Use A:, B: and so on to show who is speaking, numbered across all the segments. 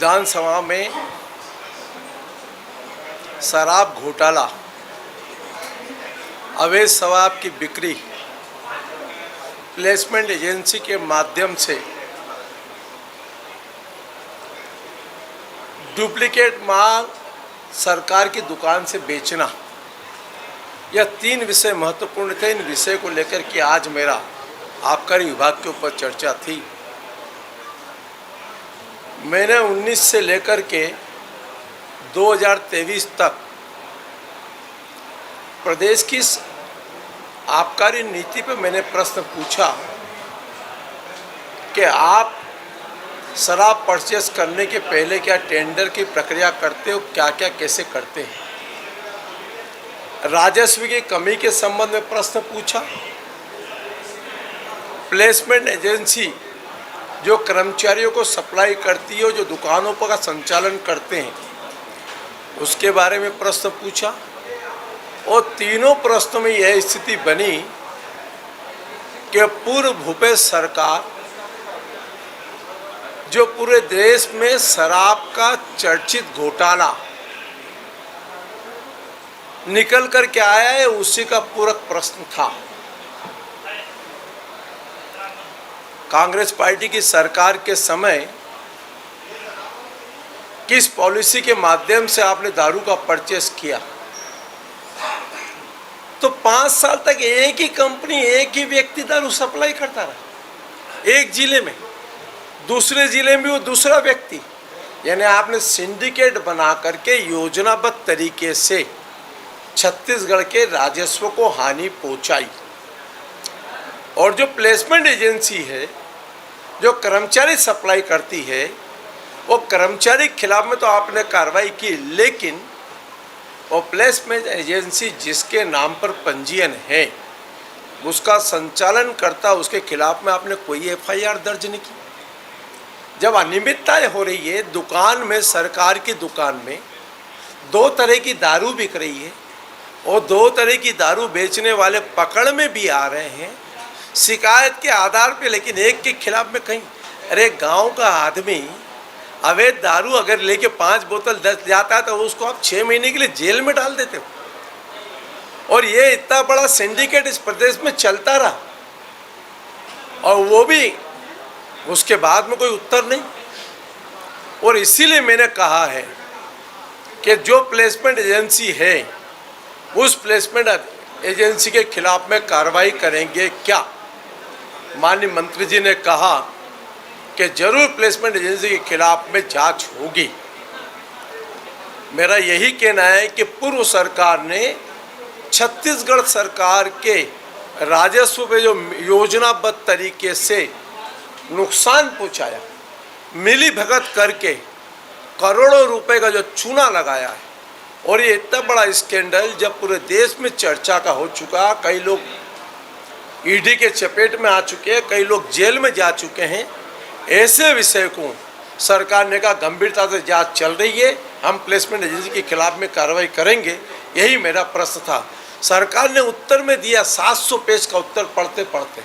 A: विधानसभा में शराब घोटाला, अवैध शराब की बिक्री, प्लेसमेंट एजेंसी के माध्यम से डुप्लीकेट माल सरकार की दुकान से बेचना, यह 3 विषय महत्वपूर्ण थे। इन विषय को लेकर के आज मेरा आबकारी विभाग के ऊपर चर्चा थी। मैंने 19 से लेकर के 2023 तक प्रदेश की आबकारी नीति पर मैंने प्रश्न पूछा कि आप शराब परचेस करने के पहले क्या टेंडर की प्रक्रिया करते हो, क्या क्या कैसे करते हैं। राजस्व की कमी के संबंध में प्रश्न पूछा। प्लेसमेंट एजेंसी जो कर्मचारियों को सप्लाई करती है, जो दुकानों पर का संचालन करते हैं, उसके बारे में प्रश्न पूछा। और तीनों प्रश्नों में यह स्थिति बनी कि पूर्व भूपेश सरकार जो पूरे देश में शराब का चर्चित घोटाला निकल कर के आया है, उसी का पूरक प्रश्न था। कांग्रेस पार्टी की सरकार के समय किस पॉलिसी के माध्यम से आपने दारू का परचेस किया? तो 5 साल तक एक ही कंपनी, एक ही व्यक्ति दारू सप्लाई करता रहा, एक जिले में, दूसरे जिले में भी वो दूसरा व्यक्ति। यानी आपने सिंडिकेट बना करके योजनाबद्ध तरीके से छत्तीसगढ़ के राजस्व को हानि पहुंचाई। और जो प्लेसमेंट एजेंसी है, जो कर्मचारी सप्लाई करती है, वो कर्मचारी के खिलाफ में तो आपने कार्रवाई की, लेकिन वो प्लेसमेंट एजेंसी जिसके नाम पर पंजीयन है, उसका संचालन करता, उसके खिलाफ में आपने कोई एफआईआर दर्ज नहीं की। जब अनियमितताएं हो रही है, दुकान में, सरकार की दुकान में 2 तरह की दारू बिक रही है और 2 तरह की दारू बेचने वाले पकड़ में भी आ रहे हैं शिकायत के आधार पे, लेकिन एक के खिलाफ में कहीं। अरे गांव का आदमी अवैध दारू अगर लेके 5 बोतल 10 जाता है तो उसको आप 6 महीने के लिए जेल में डाल देते हो। और ये इतना बड़ा सिंडिकेट इस प्रदेश में चलता रहा, और वो भी उसके बाद में कोई उत्तर नहीं। और इसीलिए मैंने कहा है कि जो प्लेसमेंट एजेंसी है, उस प्लेसमेंट एजेंसी के खिलाफ में कार्रवाई करेंगे क्या? माननीय मंत्री जी ने कहा कि जरूर प्लेसमेंट एजेंसी के खिलाफ में जांच होगी। मेरा यही कहना है कि पूर्व सरकार ने छत्तीसगढ़ सरकार के राजस्व पे जो योजनाबद्ध तरीके से नुकसान पहुंचाया, मिली भगत करके करोड़ों रुपए का जो चूना लगाया है, और ये इतना बड़ा स्कैंडल जब पूरे देश में चर्चा का हो चुका, कई लोग ईडी के चपेट में आ चुके हैं, कई लोग जेल में जा चुके हैं, ऐसे विषय को सरकार ने कहा गंभीरता से जांच चल रही है, हम प्लेसमेंट एजेंसी के खिलाफ में कार्रवाई करेंगे। यही मेरा प्रश्न था। सरकार ने उत्तर में दिया 700 पेज का उत्तर पढ़ते पढ़ते।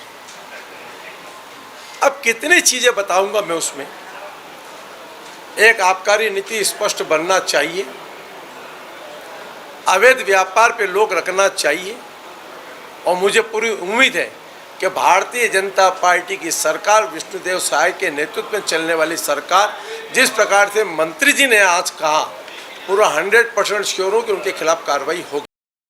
A: अब कितनी चीज़ें बताऊंगा मैं उसमें। एक आबकारी नीति स्पष्ट बनना चाहिए, अवैध व्यापार पे लोग रखना चाहिए, और मुझे पूरी उम्मीद है कि भारतीय जनता पार्टी की सरकार, विष्णुदेव साय के नेतृत्व में चलने वाली सरकार, जिस प्रकार से मंत्री जी ने आज कहा, पूरा 100% श्योर हूँ कि उनके खिलाफ कार्रवाई होगी।